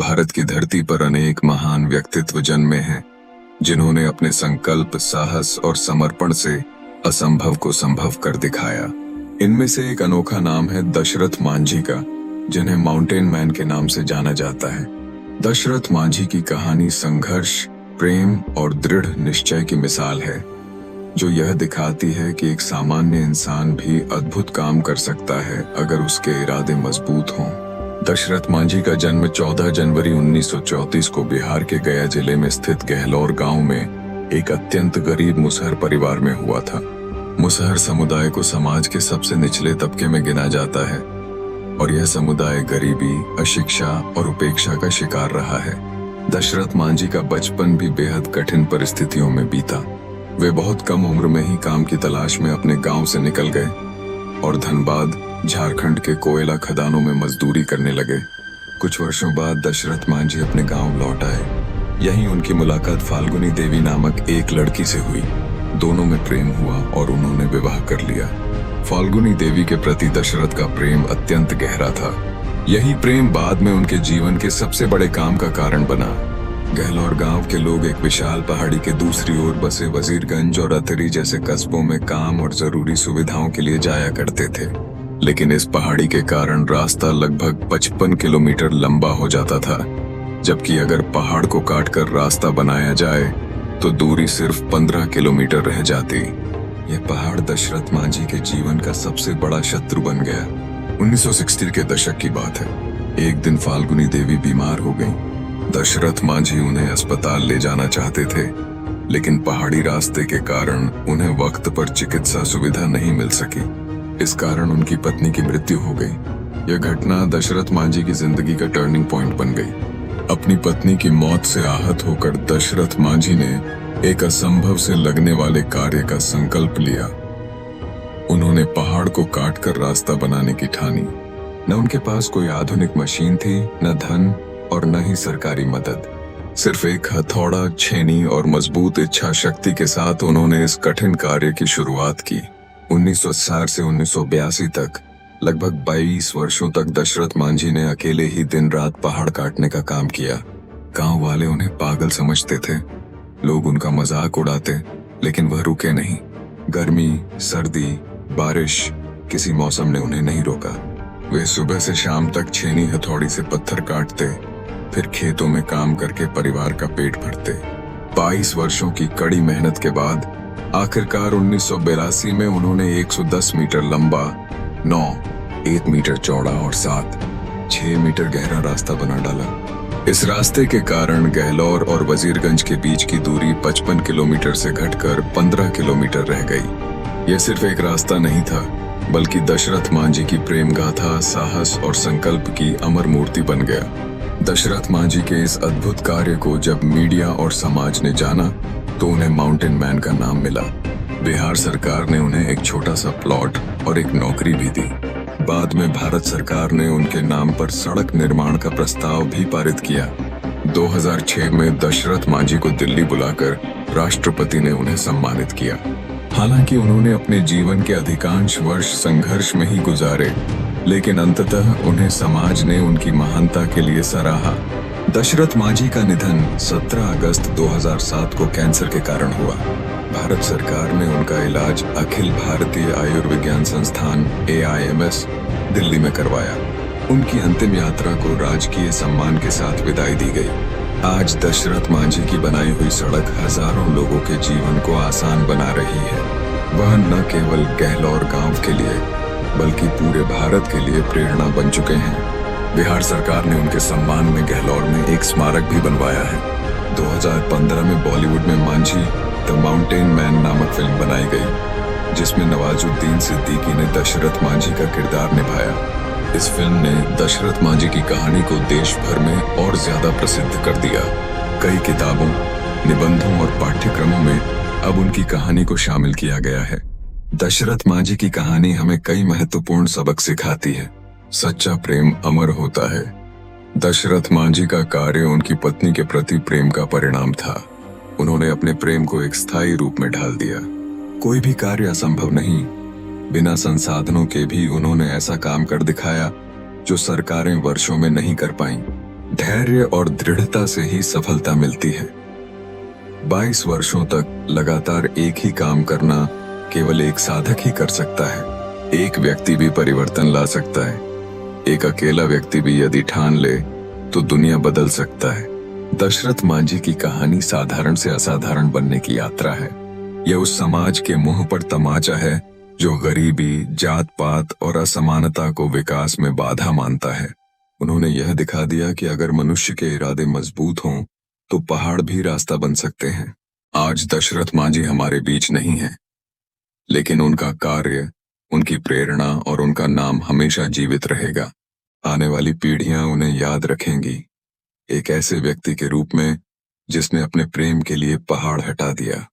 भारत की धरती पर अनेक महान व्यक्तित्व जन्मे हैं, जिन्होंने अपने संकल्प, साहस और समर्पण से असंभव को संभव कर दिखाया। इनमें से एक अनोखा नाम है दशरथ मांझी का, जिन्हें माउंटेन मैन के नाम से जाना जाता है। दशरथ मांझी की कहानी संघर्ष, प्रेम और दृढ़ निश्चय की मिसाल है, जो यह दिखाती है कि एक सामान्य इंसान भी अद्भुत काम कर सकता है अगर उसके इरादे मजबूत हों। दशरथ मांझी का जन्म 14 जनवरी 1934 को बिहार के गया जिले में स्थित गहलोर गांव में एक अत्यंत गरीब मुसहर परिवार में हुआ था। मुसहर समुदाय को समाज के सबसे निचले तबके में गिना जाता है और यह समुदाय गरीबी, अशिक्षा और उपेक्षा का शिकार रहा है। दशरथ मांझी का बचपन भी बेहद कठिन परिस्थितियों में बीता। वे बहुत कम उम्र में ही काम की तलाश में अपने गांव से निकल गए और धनबाद, झारखंड के कोयला खदानों में मजदूरी करने लगे। कुछ वर्षों बाद दशरथ मांझी अपने गांव लौट आए। यहीं उनकी मुलाकात फाल्गुनी देवी नामक एक लड़की से हुई। दोनों में प्रेम हुआ और उन्होंने विवाह कर लिया। फाल्गुनी देवी के प्रति दशरथ का प्रेम अत्यंत गहरा था। यही प्रेम बाद में उनके जीवन के सबसे बड़े काम का कारण बना। गहलोर गांव के लोग एक विशाल पहाड़ी के दूसरी ओर बसे वजीरगंज और अतरी जैसे कस्बों में काम और जरूरी सुविधाओं के लिए जाया करते थे, लेकिन इस पहाड़ी के कारण रास्ता लगभग 55 किलोमीटर लंबा हो जाता था, जबकि अगर पहाड़ को काटकर रास्ता बनाया जाए तो दूरी सिर्फ 15 किलोमीटर रह जाती। यह पहाड़ दशरथ मांझी के जीवन का सबसे बड़ा शत्रु बन गया। 1960 के दशक की बात है। एक दिन फाल्गुनी देवी बीमार हो गई। दशरथ मांझी उन्हें अस्पताल ले जाना चाहते थे, लेकिन पहाड़ी रास्ते के कारण उन्हें वक्त पर चिकित्सा सुविधा नहीं मिल सकी। इस कारण उनकी पत्नी की मृत्यु हो गई। यह घटना दशरथ मांझी की जिंदगी का टर्निंग पॉइंट बन गई। अपनी पत्नी की मौत से आहत होकर दशरथ मांझी ने एक असंभव से लगने वाले कार्य का संकल्प लिया। उन्होंने पहाड़ को काटकर रास्ता बनाने की ठानी। न उनके पास कोई आधुनिक मशीन थी, न धन और न ही सरकारी मदद। सिर्फ एक हथौड़ा, छेनी और मजबूत इच्छा शक्ति के साथ उन्होंने इस कठिन कार्य की शुरुआत की। 1960 से 1982 तक लगभग 22 वर्षों तक दशरथ मांझी ने अकेले ही दिन रात पहाड़ काटने का काम किया। गांव वाले उन्हें पागल समझते थे। लोग उनका मजाक उड़ाते, लेकिन वह रुके नहीं। गर्मी, सर्दी, बारिश, किसी मौसम ने उन्हें नहीं रोका। वे सुबह से शाम तक छेनी हथौड़ी से पत्थर काटते, फिर खेतों में काम करके परिवार का पेट भरते। 22 वर्षों की कड़ी मेहनत के बाद आखिरकार 1982 में उन्होंने 110 मीटर लंबा, 9, 1 मीटर चौड़ा और 7, 6 मीटर गहरा रास्ता बना डाला। इस रास्ते के कारण गहलोर और वजीरगंज के बीच की दूरी 55 किलोमीटर से घटकर 15 किलोमीटर रह गई। यह सिर्फ एक रास्ता नहीं था, बल्कि दशरथ मांझी की प्रेम गाथा, साहस और संकल्प की अमर मूर्ति बन गया। दशरथ मांझी के इस अद्भुत कार्य को जब मीडिया और समाज ने जाना, तो उन्हें माउंटेन मैन का नाम मिला। बिहार सरकार ने उन्हें एक छोटा सा प्लॉट और एक नौकरी भी दी। बाद में भारत सरकार ने उनके नाम पर सड़क निर्माण का प्रस्ताव भी पारित किया। 2006 में दशरथ मांझी को दिल्ली बुलाकर राष्ट्रपति ने उन्हें सम्मानित किया। हालांकि उन्होंने अपने जीवन के अधिकांश वर्ष संघर्ष में ही गुजारे, लेकिन अंततः उन्हें समाज ने उनकी महानता के लिए सराहा। दशरथ मांझी का निधन 17 अगस्त 2007 को कैंसर के कारण हुआ। भारत सरकार ने उनका इलाज अखिल भारतीय आयुर्विज्ञान संस्थान AIMS दिल्ली में करवाया। उनकी अंतिम यात्रा को राजकीय सम्मान के साथ विदाई दी गई। आज दशरथ मांझी की बनाई हुई सड़क हजारों लोगों के जीवन को आसान बना रही है। वह न केवल गहलोर गांव के लिए, बल्कि पूरे भारत के लिए प्रेरणा बन चुके हैं। बिहार सरकार ने उनके सम्मान में गहलोर में एक स्मारक भी बनवाया है। 2015 में बॉलीवुड में मांझी द माउंटेन मैन नामक फिल्म बनाई गई, जिसमें नवाजुद्दीन सिद्दीकी ने दशरथ मांझी का किरदार निभाया। इस फिल्म ने दशरथ मांझी की कहानी को देश भर में और ज्यादा प्रसिद्ध कर दिया। कई किताबों, निबंधों और पाठ्यक्रमों में अब उनकी कहानी को शामिल किया गया है। दशरथ मांझी की कहानी हमें कई महत्वपूर्ण सबक सिखाती है। सच्चा प्रेम अमर होता है। दशरथ मांझी का कार्य उनकी पत्नी के प्रति प्रेम का परिणाम था। उन्होंने अपने प्रेम को एक स्थायी रूप में ढाल दिया। कोई भी कार्य असंभव नहीं। बिना संसाधनों के भी उन्होंने ऐसा काम कर दिखाया जो सरकारें वर्षों में नहीं कर पाईं। धैर्य और दृढ़ता से ही सफलता मिलती है। 22 वर्षों तक लगातार एक ही काम करना केवल एक साधक ही कर सकता है। एक व्यक्ति भी परिवर्तन ला सकता है। एक अकेला व्यक्ति भी यदि ठान ले तो दुनिया बदल सकता है। दशरथ मांझी की कहानी साधारण से असाधारण बनने की यात्रा है। यह उस समाज के मुंह पर तमाचा है जो गरीबी, जात पात और असमानता को विकास में बाधा मानता है। उन्होंने यह दिखा दिया कि अगर मनुष्य के इरादे मजबूत हों तो पहाड़ भी रास्ता बन सकते हैं। आज दशरथ मांझी हमारे बीच नहीं है, लेकिन उनका कार्य, उनकी प्रेरणा और उनका नाम हमेशा जीवित रहेगा। आने वाली पीढ़ियां उन्हें याद रखेंगी, एक ऐसे व्यक्ति के रूप में जिसने अपने प्रेम के लिए पहाड़ हटा दिया।